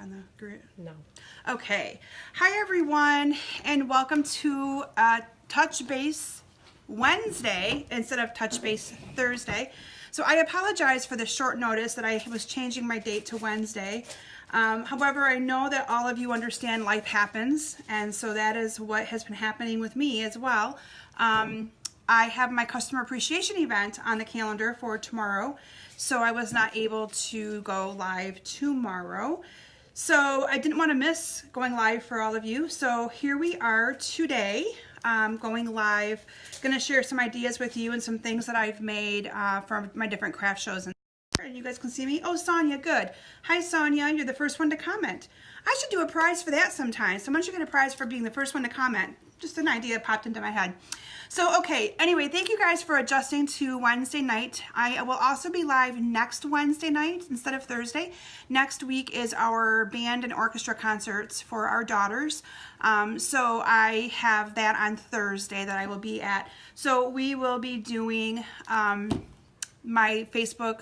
on the grid? No. Okay. Hi, everyone, and welcome to Touch Base Wednesday instead of Touch Base Thursday. So I apologize for the short notice that I was changing my date to Wednesday. However, I know that all of you understand life happens, and so that is what has been happening with me as well. I have my customer appreciation event on the calendar for tomorrow, so I was not able to go live tomorrow. So I didn't want to miss going live for all of you. So here we are today, going live. Going to share some ideas with you and some things that I've made from my different craft shows. And you guys can see me. Oh, Sonia, good. Hi, Sonia. You're the first one to comment. I should do a prize for that sometime. Someone should get a prize for being the first one to comment. Just an idea popped into my head. So, okay, anyway, thank you guys for adjusting to Wednesday night. I will also be live next Wednesday night instead of Thursday. Next week is our band and orchestra concerts for our daughters. So I have that on Thursday that I will be at. So we will be doing my Facebook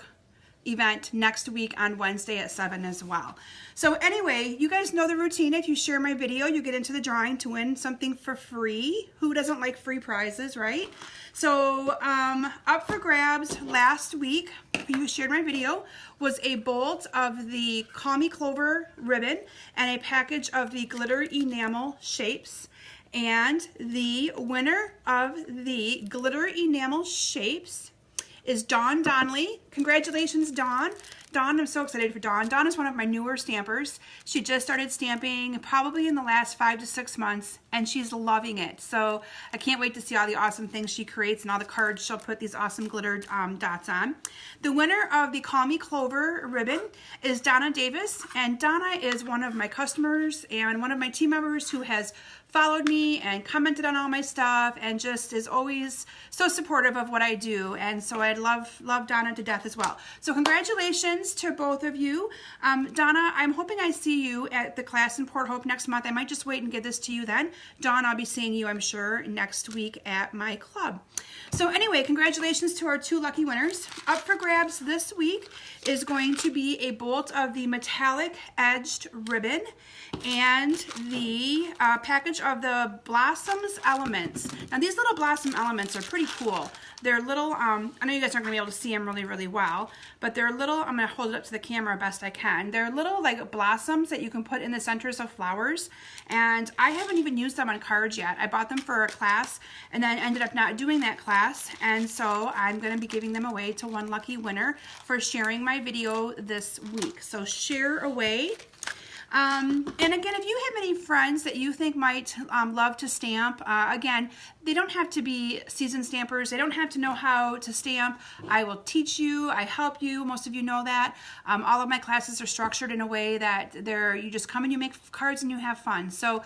event next week on Wednesday at 7 as well. So anyway, you guys know the routine. If you share my video, you get into the drawing to win something for free. Who doesn't like free prizes, right? So up for grabs last week, if you shared my video, was a bolt of the Call Me Clover ribbon and a package of the glitter enamel shapes. And the winner of the glitter enamel shapes is Dawn Donnelly. Congratulations, Dawn. Dawn, I'm so excited for Dawn. Dawn is one of my newer stampers. She just started stamping probably in the last 5 to 6 months, and she's loving it. So I can't wait to see all the awesome things she creates and all the cards she'll put these awesome glitter dots on. The winner of the Call Me Clover ribbon is Donna Davis, and Donna is one of my customers and one of my team members who has followed me and commented on all my stuff and just is always so supportive of what I do. And so I love Donna to death as well. So congratulations to both of you. Donna, I'm hoping I see you at the class in Port Hope next month. I might just wait and give this to you then. Dawn, I'll be seeing you, I'm sure, next week at my club. So anyway, congratulations to our 2 lucky winners. Up for grabs this week is going to be a bolt of the metallic edged ribbon and the package of the Blossoms Elements. Now these little Blossom Elements are pretty cool. They're little, I know you guys aren't going to be able to see them really well, but they're little, I'm going to hold it up to the camera best I can. They're little like blossoms that you can put in the centers of flowers, and I haven't even used them on cards yet. I bought them for a class and then ended up not doing that class, and so I'm going to be giving them away to one lucky winner for sharing my video this week. So share away. And again, if you have any friends that you think might love to stamp, again, they don't have to be seasoned stampers. They don't have to know how to stamp. I will teach you. I help you. Most of you know that. All of my classes are structured in a way that you just come and you make cards and you have fun. So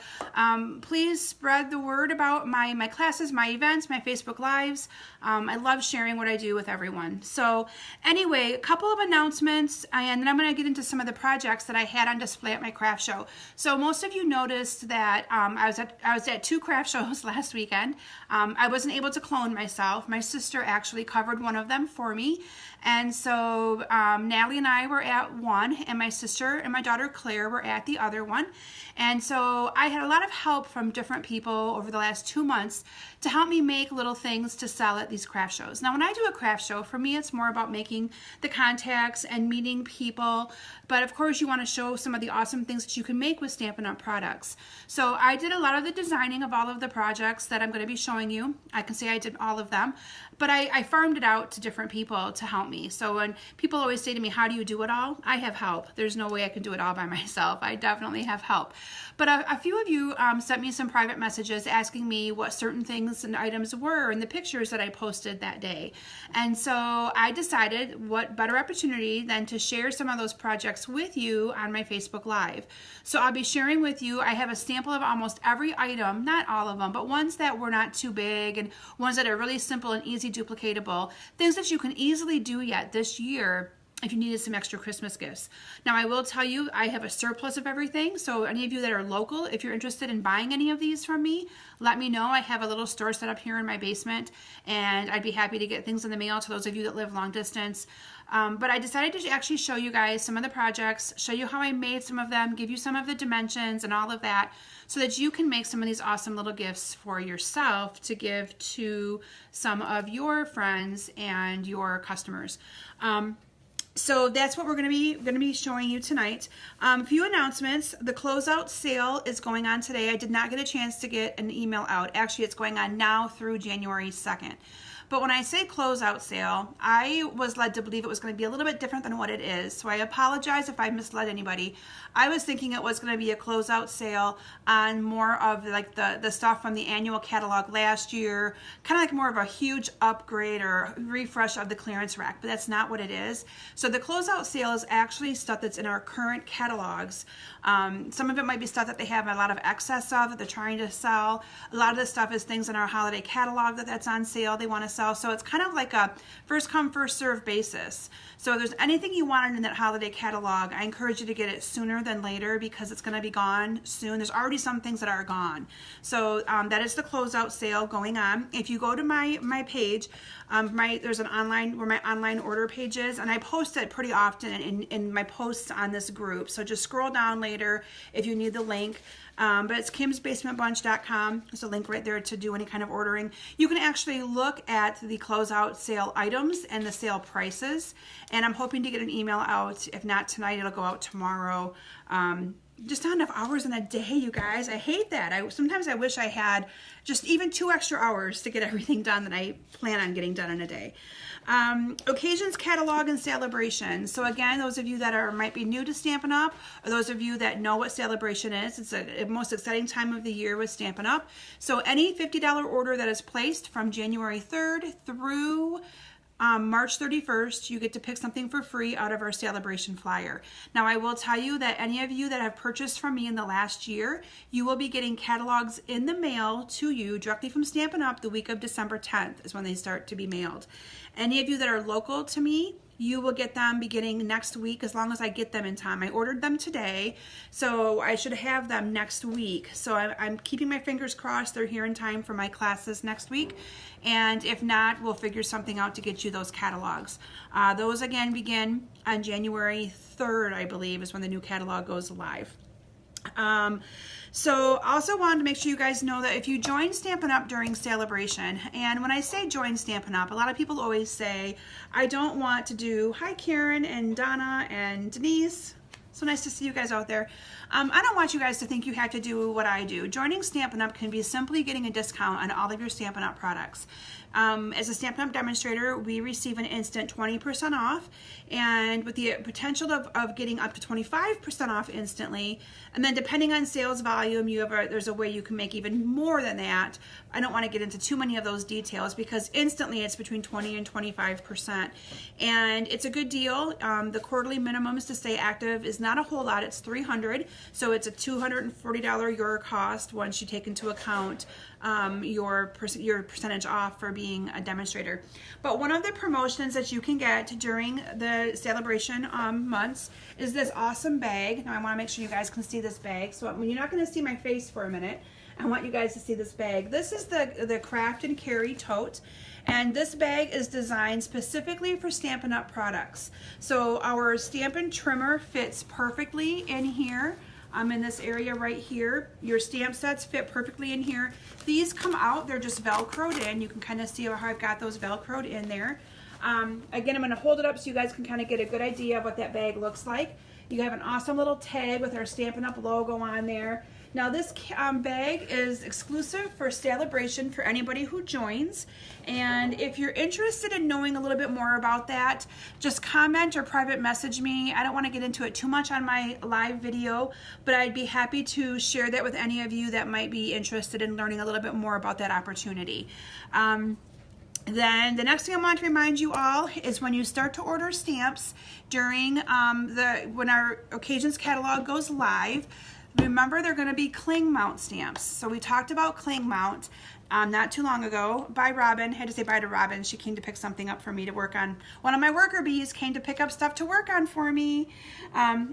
please spread the word about my classes, my events, my Facebook Lives. I love sharing what I do with everyone. So anyway, a couple of announcements, and then I'm going to get into some of the projects that I had on display at my craft show. So most of you noticed that I was at 2 craft shows last weekend. I wasn't able to clone myself. My sister actually covered one of them for me. And so Natalie and I were at one, and my sister and my daughter Claire were at the other one. And so I had a lot of help from different people over the last 2 months to help me make little things to sell at these craft shows. Now, when I do a craft show, for me, it's more about making the contacts and meeting people. But of course, you want to show some of the awesome things that you can make with Stampin' Up! Products. So I did a lot of the designing of all of the projects that I'm going to be showing you. I can say I did all of them, but I farmed it out to different people to help me. So when people always say to me, how do you do it all? I have help. There's no way I can do it all by myself. I definitely have help. But a few of you sent me some private messages asking me what certain things and items were in the pictures that I posted that day. And so I decided what better opportunity than to share some of those projects with you on my Facebook Live. So I'll be sharing with you, I have a sample of almost every item, not all of them, but ones that were not too big and ones that are really simple and easy duplicatable, things that you can easily do yet this year if you needed some extra Christmas gifts. Now, I will tell you, I have a surplus of everything. So any of you that are local, if you're interested in buying any of these from me, let me know. I have a little store set up here in my basement, and I'd be happy to get things in the mail to those of you that live long distance. But I decided to actually show you guys some of the projects, show you how I made some of them, give you some of the dimensions and all of that, so that you can make some of these awesome little gifts for yourself to give to some of your friends and your customers. So that's what we're going to be showing you tonight. A few announcements. The closeout sale is going on today. I did not get a chance to get an email out. Actually, it's going on now through January 2nd. But when I say closeout sale, I was led to believe it was going to be a little bit different than what it is. So I apologize if I misled anybody. I was thinking it was going to be a closeout sale on more of like the stuff from the annual catalog last year, kind of like more of a huge upgrade or refresh of the clearance rack, but that's not what it is. So the closeout sale is actually stuff that's in our current catalogs. Some of it might be stuff that they have a lot of excess of that they're trying to sell. A lot of the stuff is things in our holiday catalog that's on sale they want to sell. So it's kind of like a first come, first serve basis. So if there's anything you wanted in that holiday catalog, I encourage you to get it sooner than later because it's going to be gone soon. There's already some things that are gone. So that is the closeout sale going on. If you go to my page, there's an online, where my online order page is, and I post it pretty often in my posts on this group. So just scroll down later if you need the link. But it's kimsbasementbunch.com. There's a link right there to do any kind of ordering. You can actually look at the closeout sale items and the sale prices. And I'm hoping to get an email out. If not tonight, it'll go out tomorrow. Just not enough hours in a day, you guys. I hate that. Sometimes I wish I had just even 2 extra hours to get everything done that I plan on getting done in a day. Occasions, catalog, and celebration. So again, those of you that might be new to Stampin' Up, or those of you that know what celebration is, it's the most exciting time of the year with Stampin' Up. So any $50 order that is placed from January 3rd through March 31st, you get to pick something for free out of our celebration flyer. Now, I will tell you that any of you that have purchased from me in the last year, you will be getting catalogs in the mail to you directly from Stampin' Up! The week of December 10th is when they start to be mailed. Any of you that are local to me, you will get them beginning next week as long as I get them in time. I ordered them today, so I should have them next week. So I'm keeping my fingers crossed they're here in time for my classes next week. And if not, we'll figure something out to get you those catalogs. Those again begin on January 3rd, I believe, is when the new catalog goes live. So also wanted to make sure you guys know that if you join Stampin' Up! During celebration, and when I say join Stampin' Up!, a lot of people always say, I don't want to do, hi Karen and Donna and Denise. So nice to see you guys out there. I don't want you guys to think you have to do what I do. Joining Stampin' Up! Can be simply getting a discount on all of your Stampin' Up! Products. As a Stampin' Up! Demonstrator, we receive an instant 20% off, and with the potential of getting up to 25% off instantly, and then depending on sales volume, there's a way you can make even more than that. I don't want to get into too many of those details because instantly it's between 20 and 25%, and it's a good deal. The quarterly minimums to stay active is not a whole lot. It's $300, so it's a $240 your cost once you take into account your percentage off for being a demonstrator. But one of the promotions that you can get during the celebration months is this awesome bag. Now I want to make sure you guys can see this bag. So when you're not going to see my face for a minute, I want you guys to see this bag. This is the Craft and Carry tote. And this bag is designed specifically for Stampin' Up! Products. So our Stampin' Trimmer fits perfectly in here. In this area right here. Your stamp sets fit perfectly in here. These come out, they're just Velcroed in. You can kind of see how I've got those Velcroed in there. Again, I'm going to hold it up so you guys can kind of get a good idea of what that bag looks like. You have an awesome little tag with our Stampin' Up! Logo on there. Now this bag is exclusive for celebration for anybody who joins, and if you're interested in knowing a little bit more about that, just comment or private message me. I don't want to get into it too much on my live video, but I'd be happy to share that with any of you that might be interested in learning a little bit more about that opportunity. Then the next thing I want to remind you all is when you start to order stamps during when our Occasions catalog goes live, remember they're going to be cling mount stamps. So we talked about cling mount, not too long ago by Robin. Had to say bye to Robin. She came to pick something up for me to work on. One of my worker bees came to pick up stuff to work on for me.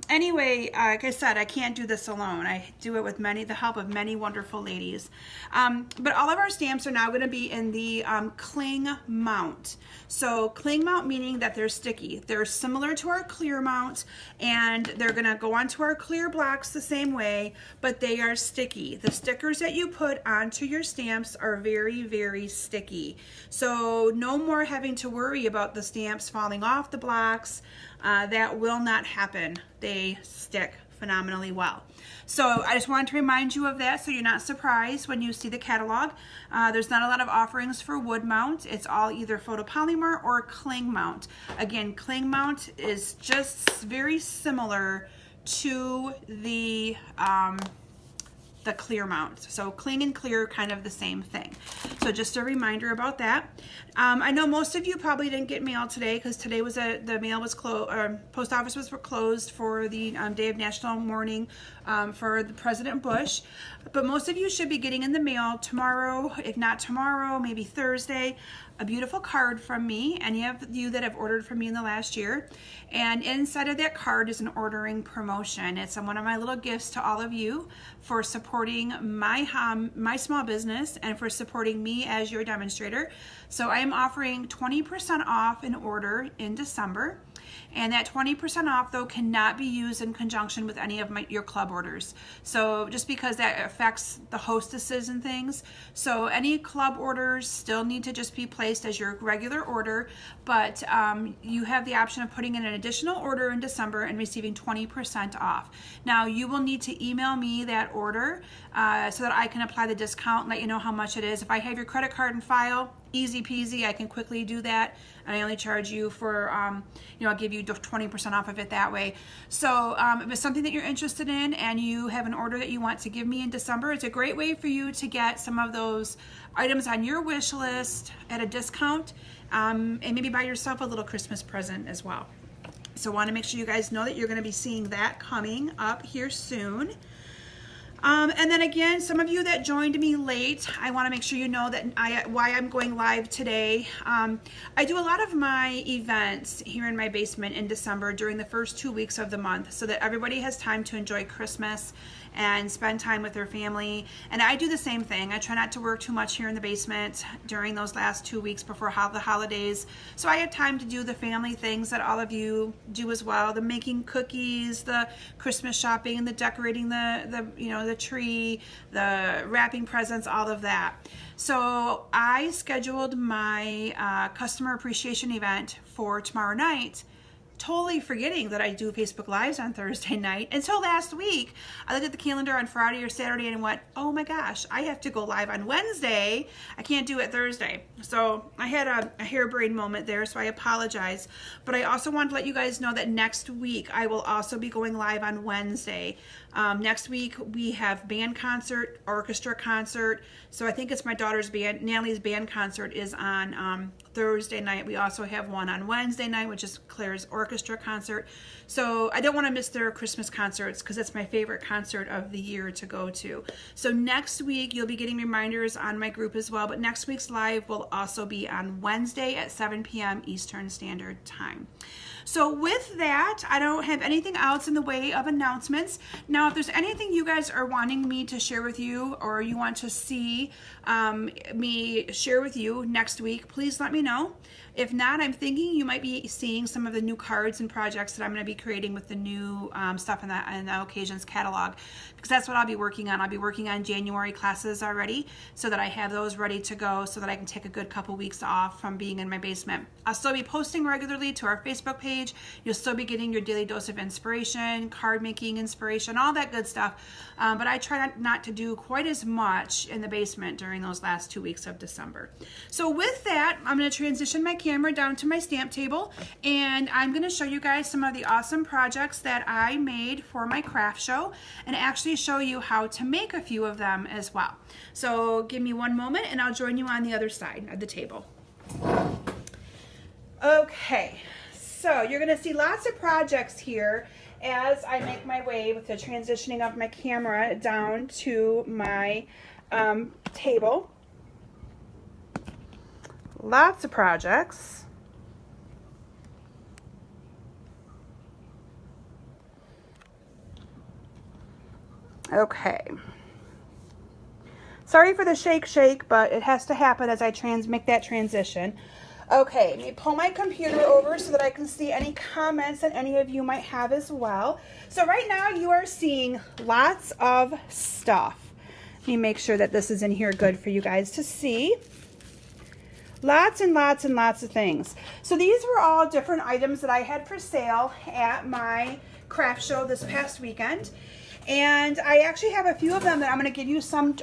Anyway, like I said, I can't do this alone. I do it with the help of many wonderful ladies. But all of our stamps are now going to be in the cling mount. So cling mount meaning that they're sticky. They're similar to our clear mount, and they're going to go onto our clear blocks the same way, but they are sticky. The stickers that you put onto your stamps are very, very sticky. So no more having to worry about the stamps falling off the blocks. That will not happen. They stick phenomenally well. So I just wanted to remind you of that so you're not surprised when you see the catalog. There's not a lot of offerings for wood mount. It's all either photopolymer or cling mount. Again, cling mount is just very similar to the clear mount. So cling and clear, kind of the same thing. So just a reminder about that. I know most of you probably didn't get mail today because today was the mail was closed, post office was closed for the day of national mourning for the President Bush. But most of you should be getting in the mail tomorrow, if not tomorrow, maybe Thursday, a beautiful card from me, any of you that have ordered from me in the last year. And inside of that card is an ordering promotion. It's one of my little gifts to all of you for supporting my small business and for supporting me as your demonstrator. So I am offering 20% off an order in December. And that 20% off, though, cannot be used in conjunction with any of your club orders. So just because that affects the hostesses and things. So any club orders still need to just be placed as your regular order, but you have the option of putting in an additional order in December and receiving 20% off. Now, you will need to email me that order so that I can apply the discount and let you know how much it is. If I have your credit card in file, easy peasy, I can quickly do that, and I only charge you for, I'll give you 20% off of it that way. So if it's something that you're interested in and you have an order that you want to give me in December, it's a great way for you to get some of those items on your wish list at a discount, and maybe buy yourself a little Christmas present as well. So I want to make sure you guys know that you're going to be seeing that coming up here soon. And then again, some of you that joined me late, I want to make sure you know that why I'm going live today. I do a lot of my events here in my basement in December during the first 2 weeks of the month so that everybody has time to enjoy Christmas and spend time with their family. And I do the same thing. I try not to work too much here in the basement during those last 2 weeks before the holidays. So I have time to do the family things that all of you do as well. The making cookies, the Christmas shopping, the decorating the tree, the wrapping presents, all of that. So I scheduled my customer appreciation event for tomorrow night, totally forgetting that I do Facebook Lives on Thursday night until last week. I looked at the calendar on Friday or Saturday and went, oh my gosh, I have to go live on Wednesday. I can't do it Thursday. So I had a harebrained moment there, so I apologize. But I also want to let you guys know that next week I will also be going live on Wednesday. Next week we have band concert, orchestra concert. So I think it's my daughter's band, Natalie's band concert is on Thursday night. We also have one on Wednesday night, which is Claire's orchestra concert. So I don't want to miss their Christmas concerts because it's my favorite concert of the year to go to. So next week you'll be getting reminders on my group as well, but next week's live will also be on Wednesday at 7 p.m. Eastern Standard Time. So with that, I don't have anything else in the way of announcements. Now, if there's anything you guys are wanting me to share with you or you want to see me share with you next week, please let me know. If not, I'm thinking you might be seeing some of the new cards and projects that I'm going to be creating with the new stuff in the Occasions catalog, because that's what I'll be working on. I'll be working on January classes already so that I have those ready to go so that I can take a good couple weeks off from being in my basement. I'll still be posting regularly to our Facebook page. You'll still be getting your daily dose of inspiration, card making inspiration, all that good stuff. But I try not to do quite as much in the basement during those last 2 weeks of December. So with that, I'm going to transition my camera down to my stamp table, and I'm going to show you guys some of the awesome projects that I made for my craft show and actually show you how to make a few of them as well. So give me one moment and I'll join you on the other side of the table. Okay, so you're going to see lots of projects here as I make my way with the transitioning of my camera down to my table. lots of projects. Okay. Sorry for the shake, but it has to happen as I make that transition. Okay, let me pull my computer over so that I can see any comments that any of you might have as well. So right now you are seeing lots of stuff. Let me make sure that this is in here good for you guys to see. Lots and lots and lots of things. So these were all different items that I had for sale at my craft show this past weekend. And I actually have a few of them that I'm going to give you some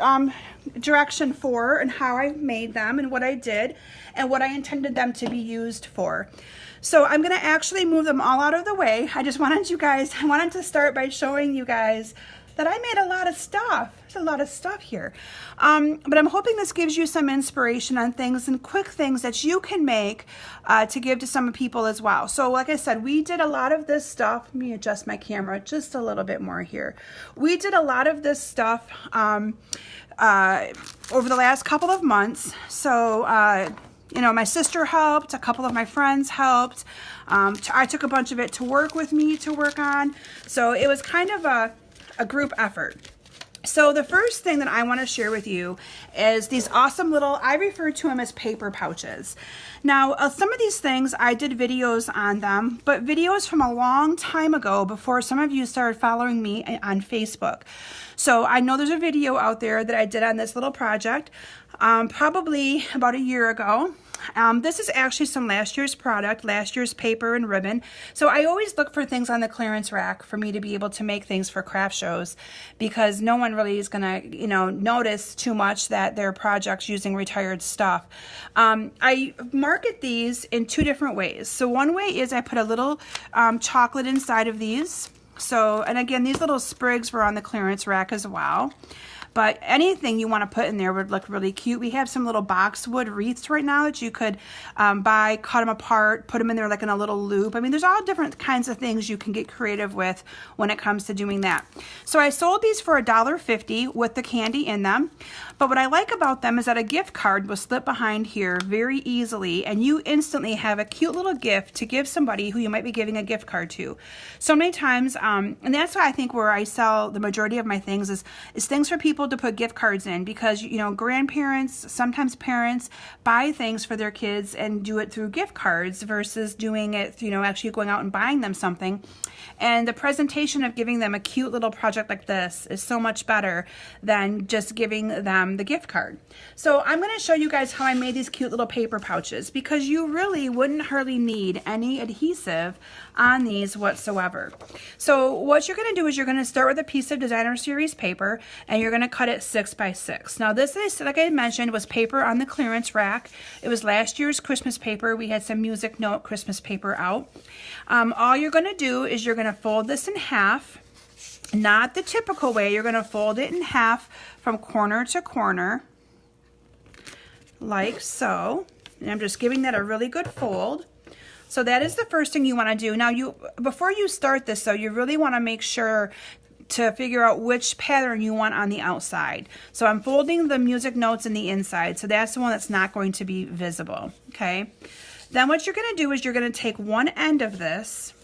direction for and how I made them and what I did and what I intended them to be used for. So I'm going to actually move them all out of the way. I wanted to start by showing you guys that I made a lot of stuff. There's a lot of stuff here. But I'm hoping this gives you some inspiration on things and quick things that you can make to give to some people as well. So like I said, we did a lot of this stuff. Let me adjust my camera just a little bit more here. We did a lot of this stuff over the last couple of months. So you know, my sister helped, a couple of my friends helped. I took a bunch of it to work with me to work on. So it was kind of a group effort. So the first thing that I want to share with you is these awesome little, I refer to them as paper pouches. Now, some of these things, I did videos on them, but videos from a long time ago before some of you started following me on Facebook. So I know there's a video out there that I did on this little project, probably about a year ago. This is actually some last year's product, last year's paper and ribbon. So I always look for things on the clearance rack for me to be able to make things for craft shows, because no one really is going to, you know, notice too much that they're projects using retired stuff. I market these in two different ways. So one way is I put a little chocolate inside of these. So, and again, these little sprigs were on the clearance rack as well. But anything you want to put in there would look really cute. We have some little boxwood wreaths right now that you could buy, cut them apart, put them in there like in a little loop. I mean, there's all different kinds of things you can get creative with when it comes to doing that. So I sold these for $1.50 with the candy in them. But what I like about them is that a gift card will slip behind here very easily, and you instantly have a cute little gift to give somebody who you might be giving a gift card to. So many times, and that's why I think where I sell the majority of my things is things for people to put gift cards in, because, you know, grandparents, sometimes parents buy things for their kids and do it through gift cards versus doing it, you know, actually going out and buying them something. And the presentation of giving them a cute little project like this is so much better than just giving them the gift card. So I'm going to show you guys how I made these cute little paper pouches, because you really wouldn't hardly need any adhesive on these whatsoever. So what you're going to do is you're going to start with a piece of designer series paper, and you're going to cut it 6 by 6. Now this is, like I mentioned, was paper on the clearance rack. It was last year's Christmas paper. We had some music note Christmas paper out. All you're going to do is you're going to fold this in half, not the typical way. You're going to fold it in half from corner to corner, like so. And I'm just giving that a really good fold. So that is the first thing you want to do. Now, before you start this, though, you really want to make sure to figure out which pattern you want on the outside. So I'm folding the music notes in the inside, so that's the one that's not going to be visible, okay? Then what you're going to do is you're going to take one end of this,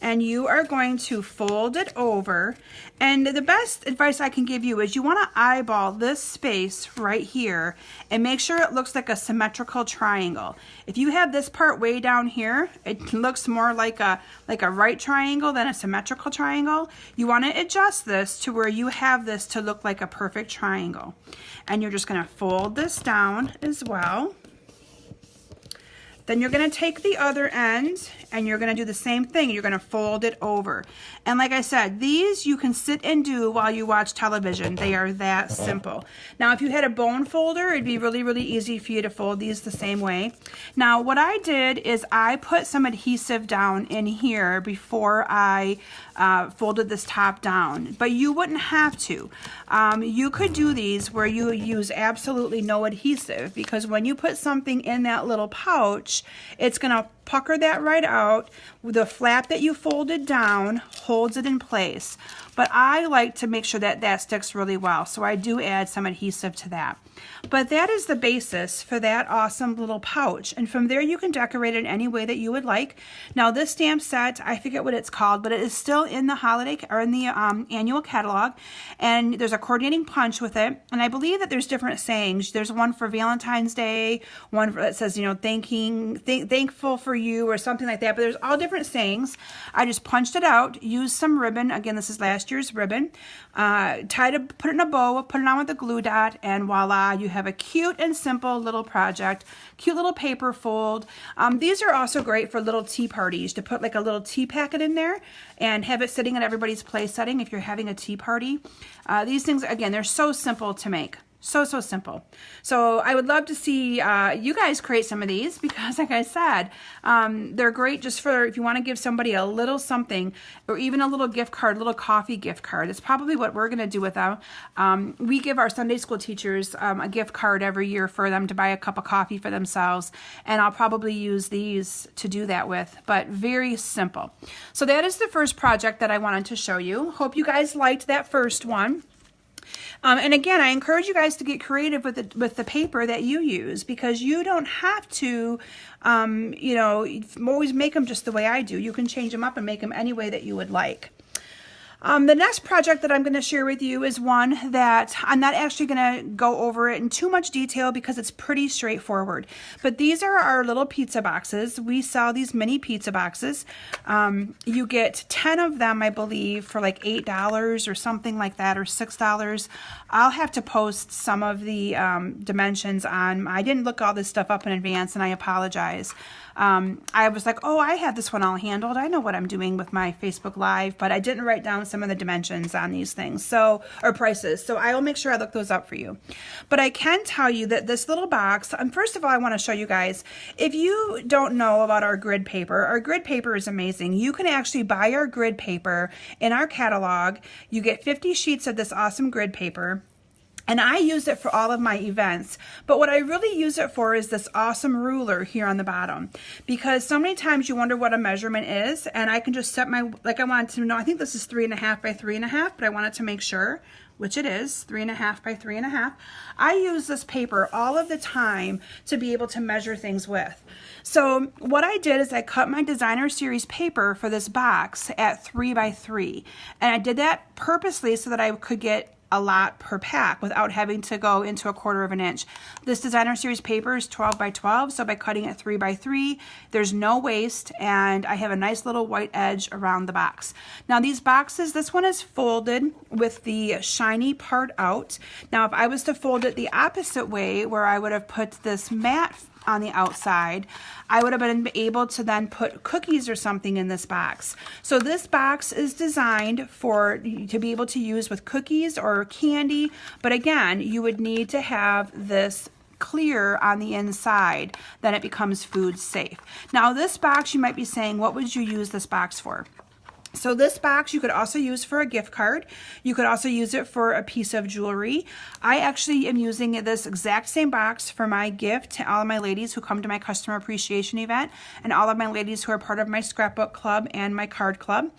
and you are going to fold it over. And the best advice I can give you is you want to eyeball this space right here and make sure it looks like a symmetrical triangle. If you have this part way down here, it looks more like a right triangle than a symmetrical triangle. You want to adjust this to where you have this to look like a perfect triangle. And you're just going to fold this down as well. Then you're going to take the other end and you're going to do the same thing. You're going to fold it over. And like I said, these you can sit and do while you watch television. They are that simple. Now, if you had a bone folder, it'd be really, really easy for you to fold these the same way. Now, what I did is I put some adhesive down in here before I folded this top down, but you wouldn't have to. You could do these where you use absolutely no adhesive, because when you put something in that little pouch, stitch, it's going to pucker that right out. The flap that you folded down holds it in place. But I like to make sure that that sticks really well, so I do add some adhesive to that. But that is the basis for that awesome little pouch, and from there you can decorate it any way that you would like. Now this stamp set, I forget what it's called, but it is still in the holiday or in the annual catalog, and there's a coordinating punch with it, and I believe that there's different sayings. There's one for Valentine's Day, one that says, you know, thankful for you or something like that, but there's all different sayings. I just punched it out, used some ribbon, again this is last year's ribbon, put it in a bow, put it on with a glue dot, and voila, you have a cute and simple little project, cute little paper fold. These are also great for little tea parties, to put like a little tea packet in there and have it sitting at everybody's place setting if you're having a tea party. These things, again, they're so simple to make. So simple. So I would love to see you guys create some of these, because like I said, they're great just for if you want to give somebody a little something, or even a little gift card, little coffee gift card. It's probably what we're going to do with them. We give our Sunday school teachers a gift card every year for them to buy a cup of coffee for themselves, and I'll probably use these to do that with, but very simple. So that is the first project that I wanted to show you. Hope you guys liked that first one. And again, I encourage you guys to get creative with the paper that you use, because you don't have to, you know, always make them just the way I do. You can change them up and make them any way that you would like. The next project that I'm going to share with you is one that I'm not actually going to go over it in too much detail because it's pretty straightforward. But these are our little pizza boxes. We sell these mini pizza boxes. You get 10 of them, I believe, for like $8 or something like that, or $6. I'll have to post some of the dimensions on. I didn't look all this stuff up in advance, and I apologize. I was like, oh, I have this one all handled. I know what I'm doing with my Facebook Live, but I didn't write down some of the dimensions on these things, or prices. So I will make sure I look those up for you. But I can tell you that this little box, first of all, I want to show you guys, if you don't know about our grid paper is amazing. You can actually buy our grid paper in our catalog. You get 50 sheets of this awesome grid paper. And I use it for all of my events. But what I really use it for is this awesome ruler here on the bottom. Because so many times you wonder what a measurement is, and I can just set my, like I wanted to know, I think this is 3.5 by 3.5, but I wanted to make sure, which it is, 3.5 by 3.5. I use this paper all of the time to be able to measure things with. So what I did is I cut my designer series paper for this box at 3 by 3. And I did that purposely so that I could get a lot per pack without having to go into 1/4 of an inch. This designer series paper is 12 by 12, so by cutting it 3 by 3, there's no waste, and I have a nice little white edge around the box. Now these boxes, this one is folded with the shiny part out. Now if I was to fold it the opposite way, where I would have put this matte on the outside, I would have been able to then put cookies or something in this box. So this box is designed to be able to use with cookies or candy, but again, you would need to have this clear on the inside, then it becomes food safe. Now this box, you might be saying, what would you use this box for? So this box you could also use for a gift card. You could also use it for a piece of jewelry. I actually am using this exact same box for my gift to all of my ladies who come to my customer appreciation event, and all of my ladies who are part of my scrapbook club and my card club.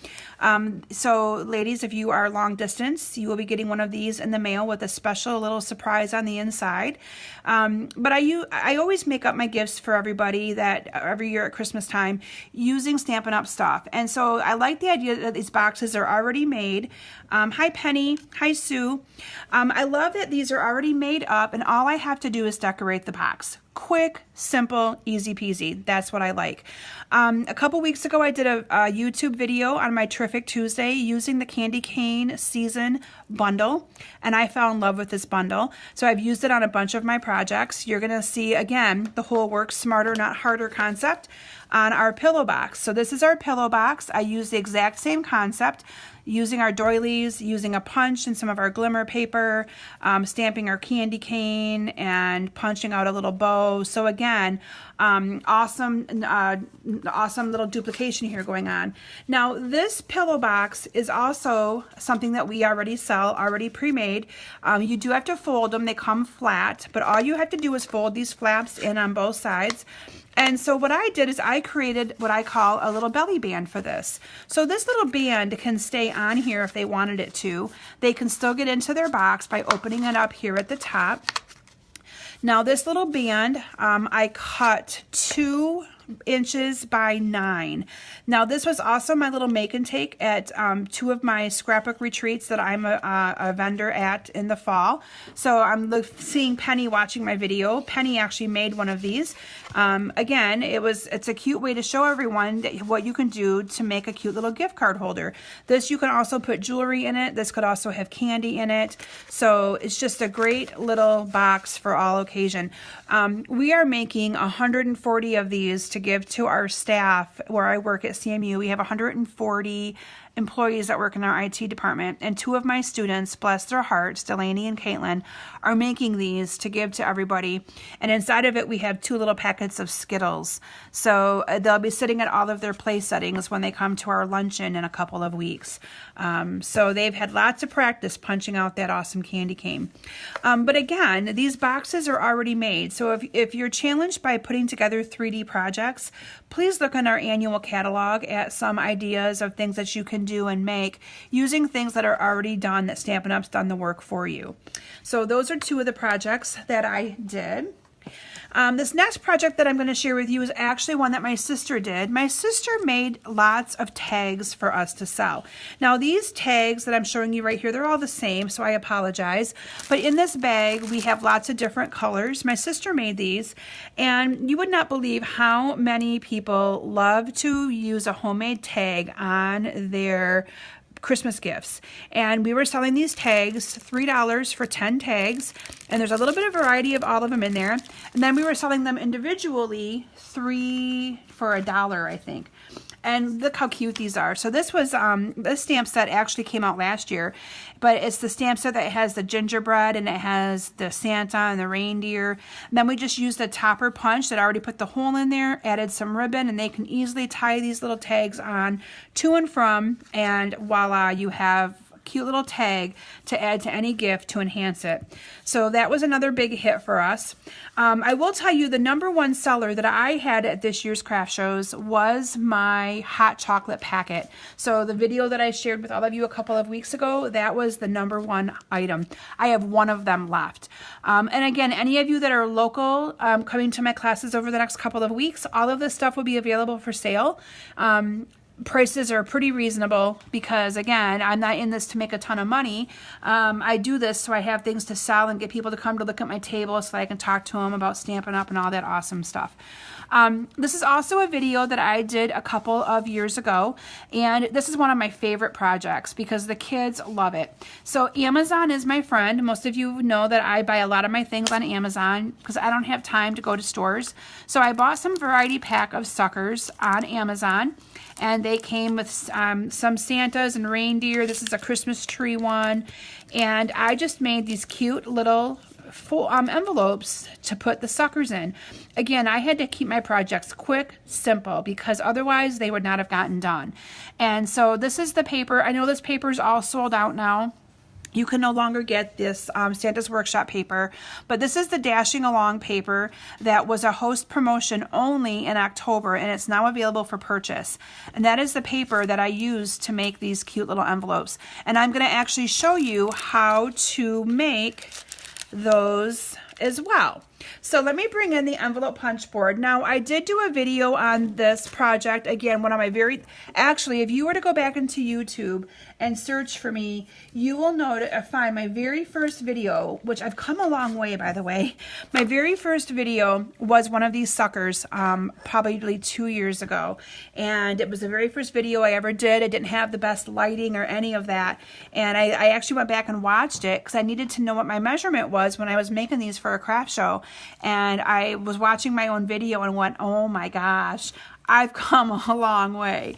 So ladies, if you are long distance, you will be getting one of these in the mail with a special little surprise on the inside. But I always make up my gifts for everybody that every year at Christmas time using Stampin' Up! Stuff. And so I like the idea that these boxes are already made. Hi Penny, hi Sue. I love that these are already made up and all I have to do is decorate the box. Quick, simple, easy peasy. That's what I like. A couple weeks ago, I did a YouTube video on my Terrific Tuesday using the Candy Cane Season bundle, and I fell in love with this bundle. So I've used it on a bunch of my projects. You're going to see, again, the whole work smarter, not harder concept on our pillow box. So this is our pillow box. I use the exact same concept, using our doilies, using a punch and some of our glimmer paper, stamping our candy cane, and punching out a little bow. So again, awesome little duplication here going on. Now this pillow box is also something that we already sell, already pre-made. You do have to fold them. They come flat, but all you have to do is fold these flaps in on both sides. And so what I did is I created what I call a little belly band for this. So this little band can stay on here if they wanted it to. They can still get into their box by opening it up here at the top. Now this little band, I cut 2 inches by 9. Now this was also my little make and take at 2 of my scrapbook retreats that I'm a vendor at in the fall. So I'm seeing Penny watching my video. Penny actually made one of these. Again, it's a cute way to show everyone what you can do to make a cute little gift card holder. This, you can also put jewelry in it. This could also have candy in it. So it's just a great little box for all occasion. We are making 140 of these to give to our staff where I work at CMU. We have 140 employees that work in our IT department, and 2 of my students, bless their hearts, Delaney and Caitlin, are making these to give to everybody. And inside of it, we have 2 little packets of Skittles. So they'll be sitting at all of their place settings when they come to our luncheon in a couple of weeks. So they've had lots of practice punching out that awesome candy cane. But again, these boxes are already made. So if you're challenged by putting together 3D projects, please look in our annual catalog at some ideas of things that you can do and make using things that are already done, that Stampin' Up's done the work for you. So those are 2 of the projects that I did. This next project that I'm going to share with you is actually one that my sister did. My sister made lots of tags for us to sell. Now these tags that I'm showing you right here, they're all the same, so I apologize. But in this bag, we have lots of different colors. My sister made these, and you would not believe how many people love to use a homemade tag on their Christmas gifts. And we were selling these tags, $3 for 10 tags, and there's a little bit of variety of all of them in there. And then we were selling them individually, 3 for $1, I think. And look how cute these are. So this was, this stamp set actually came out last year, but it's the stamp set that has the gingerbread and it has the Santa and the reindeer. And then we just used a topper punch that already put the hole in there, added some ribbon, and they can easily tie these little tags on to and from, and voila, you have cute little tag to add to any gift to enhance it. So that was another big hit for us. I will tell you the #1 seller that I had at this year's craft shows was my hot chocolate packet. So the video that I shared with all of you a couple of weeks ago, that was the #1 item. I have 1 of them left. And again, any of you that are local coming to my classes over the next couple of weeks, all of this stuff will be available for sale. Prices are pretty reasonable because, again, I'm not in this to make a ton of money. I do this so I have things to sell and get people to come to look at my table so I can talk to them about Stampin' Up and all that awesome stuff. This is also a video that I did a couple of years ago, and this is one of my favorite projects because the kids love it. So Amazon is my friend. Most of you know that I buy a lot of my things on Amazon because I don't have time to go to stores. So I bought some variety pack of suckers on Amazon, and they came with some Santas and reindeer. This is a Christmas tree one, and I just made these cute little full envelopes to put the suckers in. Again, I had to keep my projects quick, simple, because otherwise they would not have gotten done. And so this is the paper. I know this paper is all sold out now. You can no longer get this Santa's Workshop paper, but this is the Dashing Along paper that was a host promotion only in October, and it's now available for purchase. And that is the paper that I used to make these cute little envelopes. And I'm going to actually show you how to make those as well. So let me bring in the envelope punch board. Now, I did do a video on this project. Again, one of my actually, if you were to go back into YouTube and search for me, you will find my very first video, which I've come a long way, by the way. My very first video was one of these suckers, probably 2 years ago. And it was the very first video I ever did. I didn't have the best lighting or any of that. And I actually went back and watched it because I needed to know what my measurement was when I was making these for a craft show. And I was watching my own video and went, oh my gosh, I've come a long way.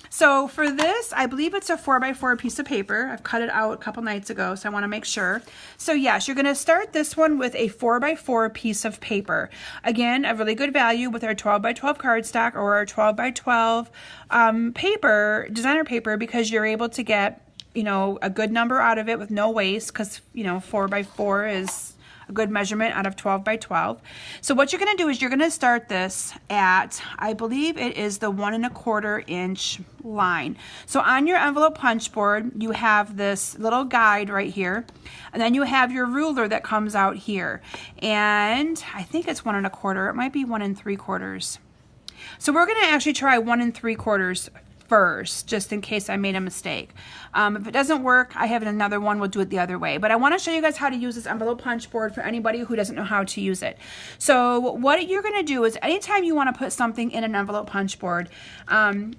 So for this, I believe it's a 4x4 piece of paper. I've cut it out a couple nights ago, so I want to make sure. So yes, you're going to start this one with a 4x4 piece of paper. Again, a really good value with our 12x12 cardstock or our 12x12 paper, designer paper, because you're able to get, you know, a good number out of it with no waste because, you know, 4x4 is a good measurement out of 12 by 12. So what you're going to do is you're going to start this at, I believe it is the 1 1/4 inch line. So on your envelope punch board, you have this little guide right here, and then you have your ruler that comes out here. And I think it's 1 1/4. It might be 1 3/4. So we're going to actually try 1 3/4 first, just in case I made a mistake. If it doesn't work, I have another one, we'll do it the other way. But I want to show you guys how to use this envelope punch board for anybody who doesn't know how to use it. So what you're going to do is anytime you want to put something in an envelope punch board, like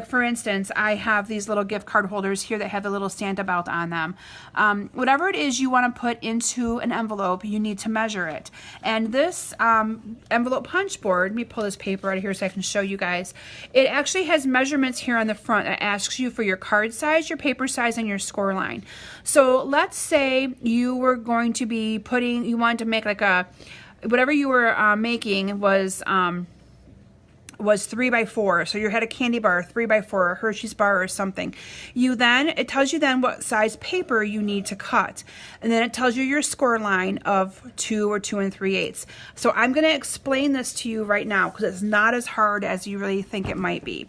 for instance, I have these little gift card holders here that have the little Santa belt on them. Whatever it is you want to put into an envelope, you need to measure it. And this envelope punch board, let me pull this paper out of here so I can show you guys. It actually has measurements here on the front that asks you for your card size, your paper size, and your score line. So let's say you were going to be you wanted to make like whatever you were making was 3 by 4. So you had a candy bar, 3 by 4, a Hershey's bar or something. It tells you then what size paper you need to cut. And then it tells you your score line of 2 or 2 3/8. So I'm going to explain this to you right now because it's not as hard as you really think it might be.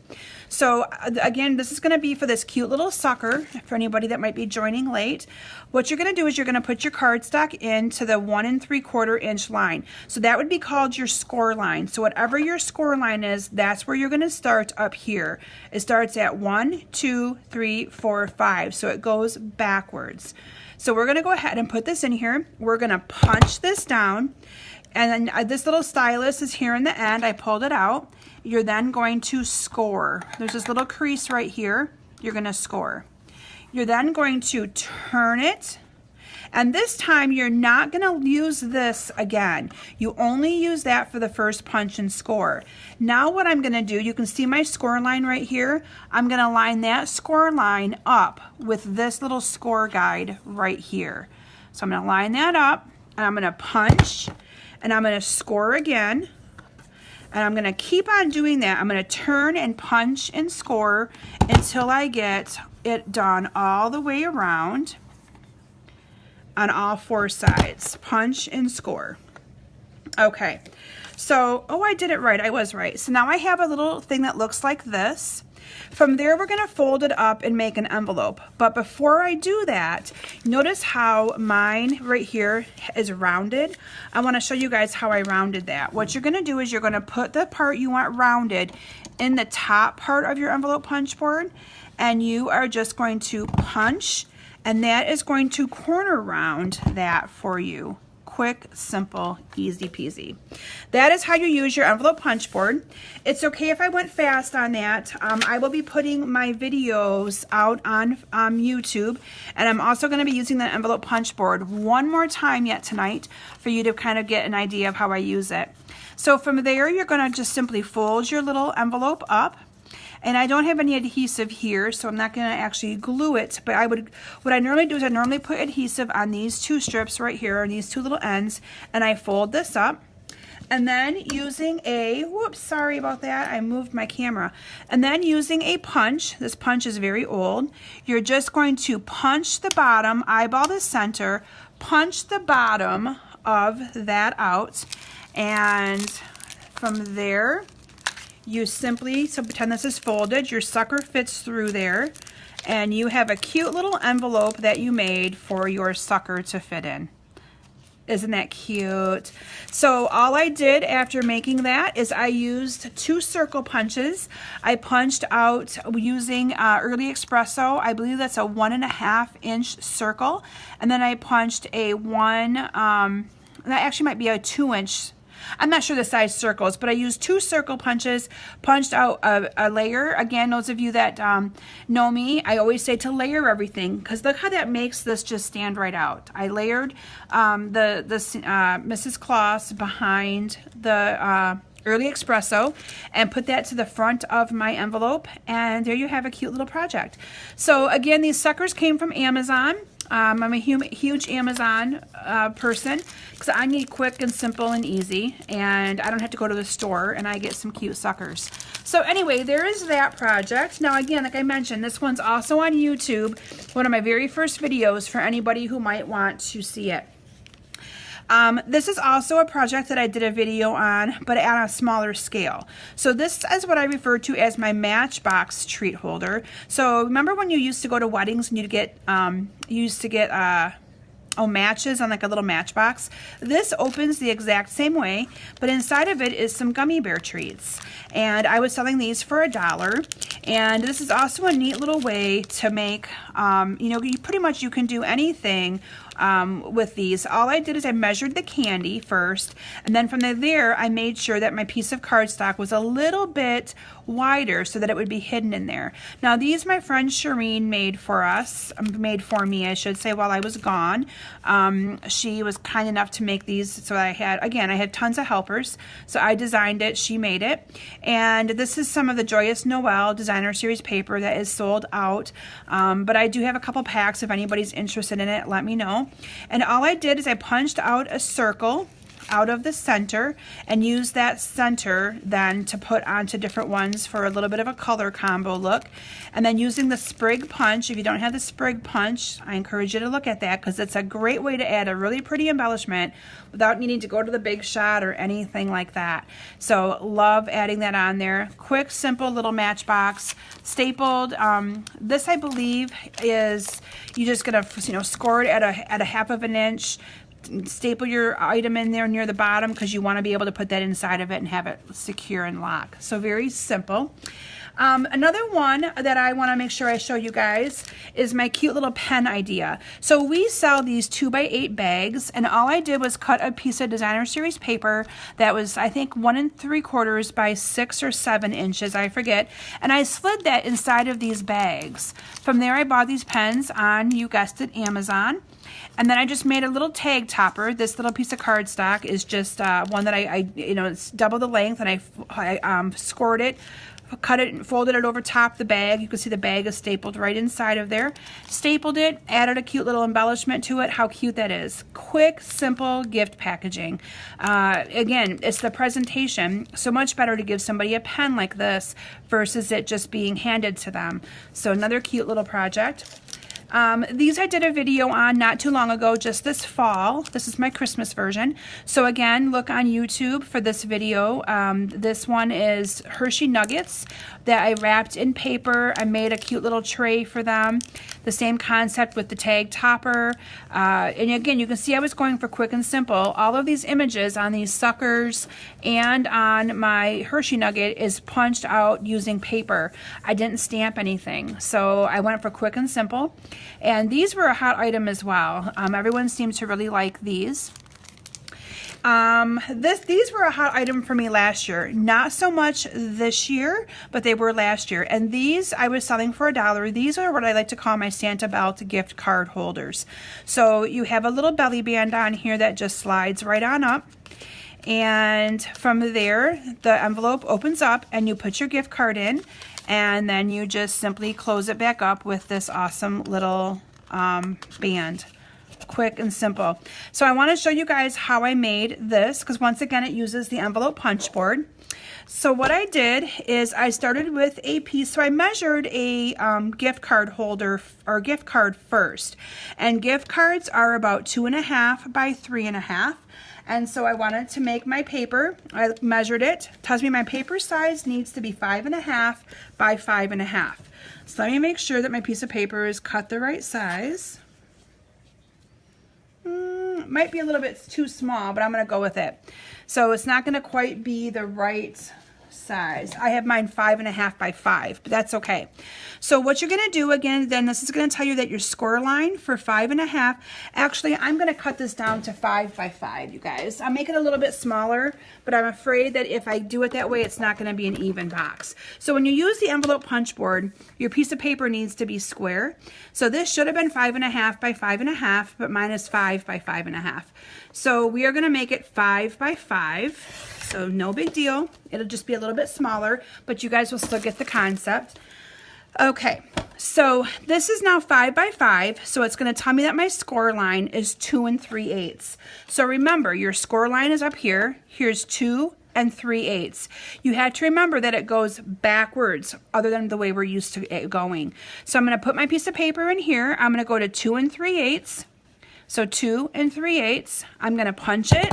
So again, this is going to be for this cute little sucker for anybody that might be joining late. What you're going to do is you're going to put your cardstock into the 1 3/4 inch line. So that would be called your score line. So whatever your score line is, that's where you're going to start up here. It starts at 1, 2, 3, 4, 5. So it goes backwards. So we're going to go ahead and put this in here. We're going to punch this down. And then this little stylus is here in the end. I pulled it out. You're then going to score. There's this little crease right here. You're going to score. You're then going to turn it. And this time you're not going to use this again. You only use that for the first punch and score. Now what I'm going to do, you can see my score line right here. I'm going to line that score line up with this little score guide right here. So I'm going to line that up, and I'm going to punch, and I'm going to score again. And I'm going to keep on doing that. I'm going to turn and punch and score until I get it done all the way around on all 4 sides. Punch and score. Okay, so, I did it right. I was right. So now I have a little thing that looks like this. From there, we're going to fold it up and make an envelope. But before I do that, notice how mine right here is rounded. I want to show you guys how I rounded that. What you're going to do is you're going to put the part you want rounded in the top part of your envelope punch board, and you are just going to punch, and that is going to corner round that for you. Quick, simple, easy peasy. That is how you use your envelope punch board. It's okay if I went fast on that. I will be putting my videos out on YouTube, and I'm also going to be using the envelope punch board one more time yet tonight for you to kind of get an idea of how I use it. So from there, you're going to just simply fold your little envelope up. And I don't have any adhesive here, so I'm not going to actually glue it. But what I normally do is I normally put adhesive on these 2 strips right here, on these 2 little ends, and I fold this up. And then using whoops, sorry about that, I moved my camera. And then using a punch, this punch is very old, you're just going to punch the bottom, eyeball the center, punch the bottom of that out, and from there, you simply, so pretend this is folded, your sucker fits through there, and you have a cute little envelope that you made for your sucker to fit in. Isn't that cute? So all I did after making that is I used 2 circle punches. I punched out using Early Espresso. I believe that's a 1 1/2 inch circle. And then I punched a that actually might be a 2 inch. I'm not sure the size circles, but I used 2 circle punches, punched out a layer. Again, those of you that know me, I always say to layer everything, because look how that makes this just stand right out. I layered the Mrs. Claus behind the Early Espresso and put that to the front of my envelope, and there you have a cute little project. So again, these suckers came from Amazon. I'm a huge Amazon person because I need quick and simple and easy, and I don't have to go to the store, and I get some cute suckers. So anyway, there is that project. Now again, like I mentioned, this one's also on YouTube, one of my very first videos for anybody who might want to see it. This is also a project that I did a video on, but on a smaller scale. So this is what I refer to as my Matchbox treat holder. So remember when you used to go to weddings and you used to get matches on like a little matchbox? This opens the exact same way, but inside of it is some gummy bear treats. And I was selling these for $1. And this is also a neat little way to make, you can do anything with these. All I did is I measured the candy first, and then from there I made sure that my piece of cardstock was a little bit wider so that it would be hidden in there. Now these my friend Shireen made for me, I should say, while I was gone. She was kind enough to make these, so I had tons of helpers. So I designed it, she made it, and this is some of the Joyous Noel Designer Series paper that is sold out, but I do have a couple packs. If anybody's interested in it, let me know. And all I did is I punched out a circle out of the center and use that center then to put onto different ones for a little bit of a color combo look. And then using the sprig punch, if you don't have the sprig punch, I encourage you to look at that because it's a great way to add a really pretty embellishment without needing to go to the big shot or anything like that. So love adding that on there. Quick, simple little matchbox, stapled. This I believe is, you're just gonna score it at a half of an inch. Staple your item in there near the bottom because you want to be able to put that inside of it and have it secure and lock. So very simple. Another one that I want to make sure I show you guys is my cute little pen idea. So we sell these 2x8 bags, and all I did was cut a piece of Designer Series paper that was, I think, 1 3/4 by 6 or 7 inches, I forget, and I slid that inside of these bags. From there I bought these pens on, you guessed it, Amazon. And then I just made a little tag topper. This little piece of cardstock is just one that it's double the length, and I scored it, cut it, and folded it over top the bag. You can see the bag is stapled right inside of there. Stapled it, added a cute little embellishment to it. How cute that is. Quick, simple gift packaging. Again, it's the presentation. So much better to give somebody a pen like this versus it just being handed to them. So another cute little project. These I did a video on not too long ago, just this fall. This is my Christmas version. So again, look on YouTube for this video. This one is Hershey Nuggets that I wrapped in paper. I made a cute little tray for them. The same concept with the tag topper. And again, you can see I was going for quick and simple. All of these images on these suckers and on my Hershey Nugget is punched out using paper. I didn't stamp anything. So I went for quick and simple. And these were a hot item as well. Everyone seemed to really like these. These were a hot item for me last year. Not so much this year, but they were last year. And these I was selling for $1. These are what I like to call my Santa Belt gift card holders. So you have a little belly band on here that just slides right on up. And from there, the envelope opens up and you put your gift card in. And then you just simply close it back up with this awesome little band. Quick and simple. So I want to show you guys how I made this, because once again it uses the envelope punch board. So what I did is I started with a piece. So I measured a gift card holder or gift card first, and gift cards are about 2.5 by 3.5. And so I wanted to make my paper. I measured it. Tells me my paper size needs to be 5.5 by 5.5. So let me make sure that my piece of paper is cut the right size. Might be a little bit too small, but I'm going to go with it. So it's not going to quite be the right size. I have mine 5.5 by 5, but that's okay. So what you're going to do again, then this is going to tell you that your score line for 5.5, actually I'm going to cut this down to 5 by 5, you guys. I'll make it a little bit smaller, but I'm afraid that if I do it that way, it's not going to be an even box. So when you use the envelope punch board, your piece of paper needs to be square. So this should have been 5.5 by 5.5, but mine is 5 by 5.5. So we are going to make it 5 by 5. So no big deal. It'll just be a little bit smaller, but you guys will still get the concept. Okay, so this is now 5 by 5, so it's going to tell me that my score line is 2 3/8. So remember, your score line is up here. Here's 2 3/8. You have to remember that it goes backwards, other than the way we're used to it going. So I'm going to put my piece of paper in here. I'm going to go to 2 3/8. So 2 3/8. I'm going to punch it,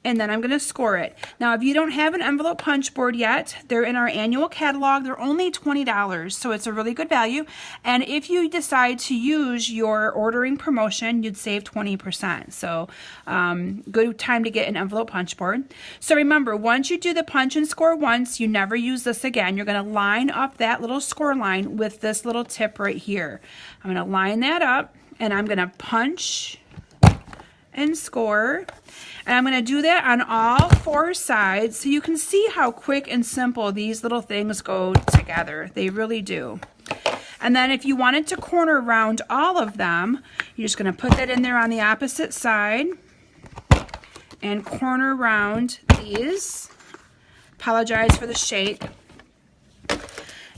and then I'm going to score it. Now, if you don't have an envelope punch board yet, they're in our annual catalog. They're only $20, so it's a really good value. And if you decide to use your ordering promotion, you'd save 20%. So good time to get an envelope punch board. So remember, once you do the punch and score once, you never use this again. You're going to line up that little score line with this little tip right here. I'm going to line that up, and I'm going to punch and score. And I'm going to do that on all 4 sides so you can see how quick and simple these little things go together. They really do. And then if you wanted to corner round all of them, you're just going to put that in there on the opposite side and corner round these. Apologize for the shake.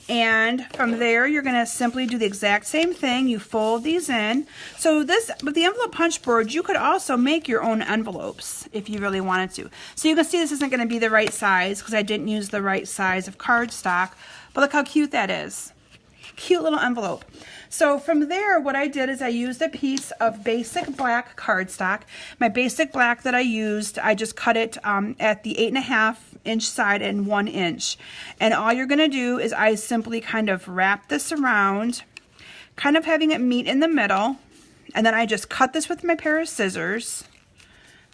And from there, you're going to simply do the exact same thing. You fold these in. So this, with the envelope punch board, you could also make your own envelopes if you really wanted to. So you can see this isn't going to be the right size because I didn't use the right size of cardstock. But look how cute that is. Cute little envelope. So from there, what I did is I used a piece of basic black cardstock. My basic black that I used, I just cut it at the 8.5-inch side and 1 inch. And all you're going to do is I simply kind of wrap this around, kind of having it meet in the middle. And then I just cut this with my pair of scissors.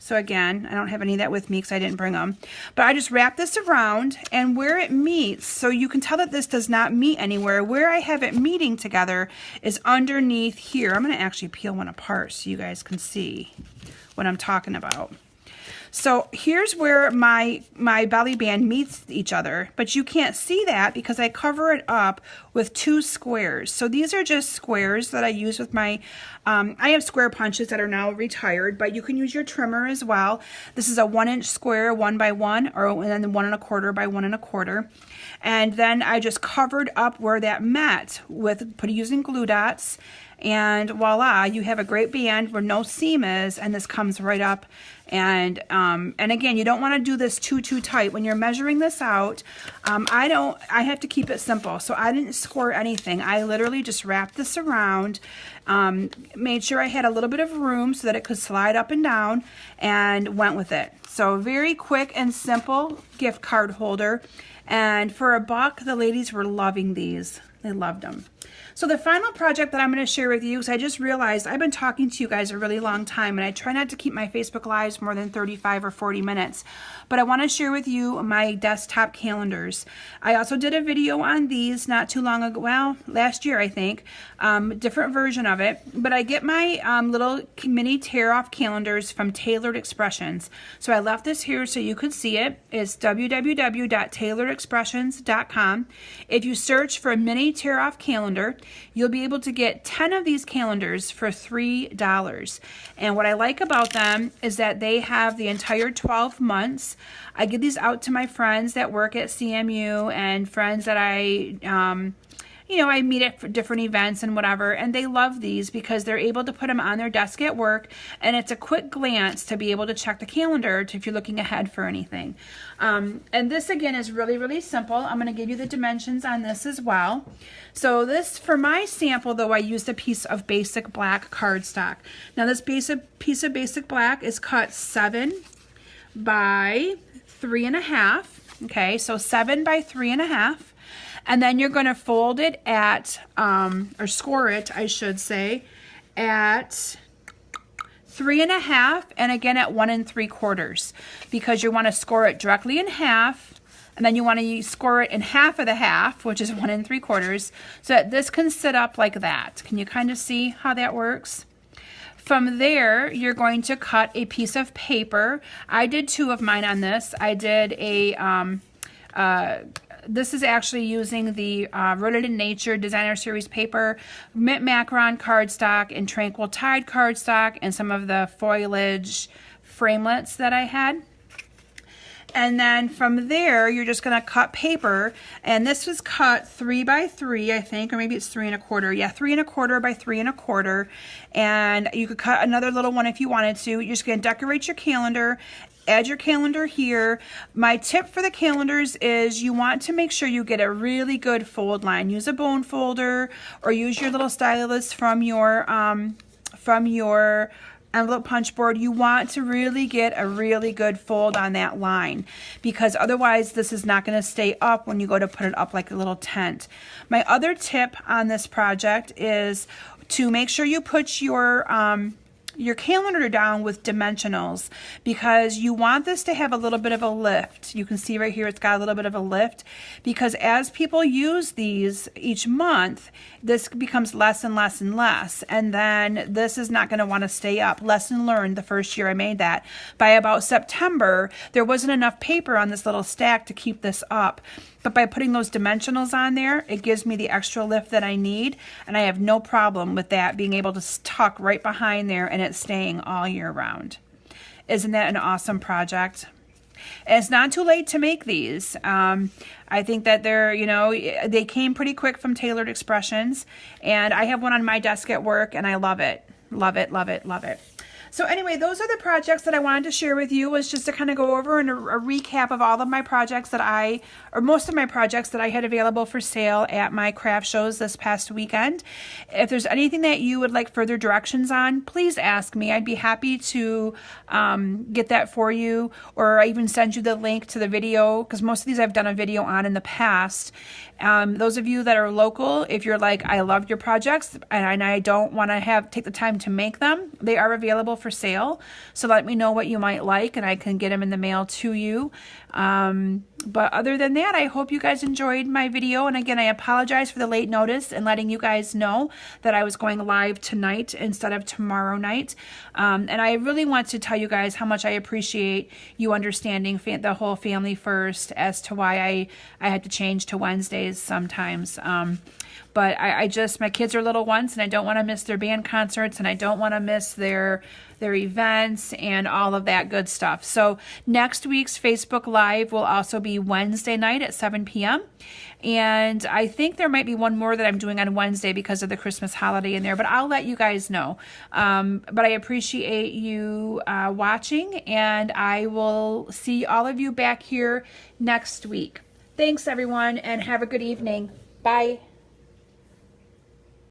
So again, I don't have any of that with me because I didn't bring them. But I just wrap this around, and where it meets, so you can tell that this does not meet anywhere, where I have it meeting together is underneath here. I'm going to actually peel one apart so you guys can see what I'm talking about. So here's where my belly band meets each other, but you can't see that because I cover it up with 2 squares. So these are just squares that I use with my, I have square punches that are now retired, but you can use your trimmer as well. This is a 1-inch square, 1 by 1, or and then 1 1/4 by 1 1/4. And then I just covered up where that met with using glue dots. And voila, you have a great band where no seam is, and this comes right up. And again, you don't want to do this too tight. When you're measuring this out, I have to keep it simple. So I didn't score anything. I literally just wrapped this around, made sure I had a little bit of room so that it could slide up and down, and went with it. So very quick and simple gift card holder. And for $1, the ladies were loving these. They loved them. So the final project that I'm going to share with you, because I just realized I've been talking to you guys a really long time, and I try not to keep my Facebook Lives more than 35 or 40 minutes. But I want to share with you my desktop calendars. I also did a video on these not too long ago, well, last year I think, different version of it. But I get my little mini tear-off calendars from Tailored Expressions. So I left this here so you could see it. It's www.tailoredexpressions.com. If you search for a mini tear-off calendar, you'll be able to get 10 of these calendars for $3. And what I like about them is that they have the entire 12 months. I give these out to my friends that work at CMU and friends that I meet at different events and whatever, and they love these because they're able to put them on their desk at work, and it's a quick glance to be able to check the calendar if you're looking ahead for anything. And this again is really simple. I'm going to give you the dimensions on this as well. So this, for my sample though, I used a piece of basic black cardstock. Now this piece of basic black is cut 7 by 3.5. Okay, so 7 by 3.5. And then you're going to fold it at, or score it, I should say, at 3.5, and again at 1 3/4, because you want to score it directly in half, and then you want to score it in half of the half, which is 1 3/4, so that this can sit up like that. Can you kind of see how that works? From there, you're going to cut a piece of paper. I did 2 of mine on this. I did a, this is actually using the Rooted in Nature Designer Series paper, Mint Macaron cardstock, and Tranquil Tide cardstock, and some of the foliage framelits that I had. And then from there, you're just going to cut paper, and this was cut 3 by 3, I think, or maybe it's 3 1/4. Yeah, 3 1/4 by 3 1/4. And you could cut another little one if you wanted to. You're just going to decorate your calendar. Add your calendar here. My tip for the calendars is you want to make sure you get a really good fold line. Use a bone folder or use your little stylus from your envelope punch board, you want to really get a really good fold on that line, because otherwise this is not going to stay up when you go to put it up like a little tent. My other tip on this project is to make sure you put your calendar down with dimensionals, because you want this to have a little bit of a lift. You can see right here it's got a little bit of a lift, because as people use these each month, this becomes less and less and less, and then this is not going to want to stay up. Lesson learned the first year I made that. By about September, there wasn't enough paper on this little stack to keep this up. But by putting those dimensionals on there, it gives me the extra lift that I need, and I have no problem with that being able to tuck right behind there and it's staying all year round. Isn't that an awesome project? And it's not too late to make these. I think that they're, they came pretty quick from Tailored Expressions, and I have one on my desk at work, and I love it. Love it, love it, love it. So anyway, those are the projects that I wanted to share with you, was just to kind of go over and a recap of all of my projects that most of my projects that I had available for sale at my craft shows this past weekend. If there's anything that you would like further directions on, please ask me. I'd be happy to get that for you, or even send you the link to the video, because most of these I've done a video on in the past. Those of you that are local, if you're like, I love your projects and I don't want to take the time to make them, they are available for sale. So let me know what you might like, and I can get them in the mail to you. But other than that, I hope you guys enjoyed my video. And again, I apologize for the late notice and letting you guys know that I was going live tonight instead of tomorrow night. And I really want to tell you guys how much I appreciate you understanding the whole family first as to why I had to change to Wednesdays sometimes. But my kids are little ones, and I don't want to miss their band concerts, and I don't want to miss their events and all of that good stuff. So next week's Facebook Live will also be Wednesday night at 7 p.m. And I think there might be one more that I'm doing on Wednesday because of the Christmas holiday in there, but I'll let you guys know. But I appreciate you watching, and I will see all of you back here next week. Thanks, everyone, and have a good evening. Bye.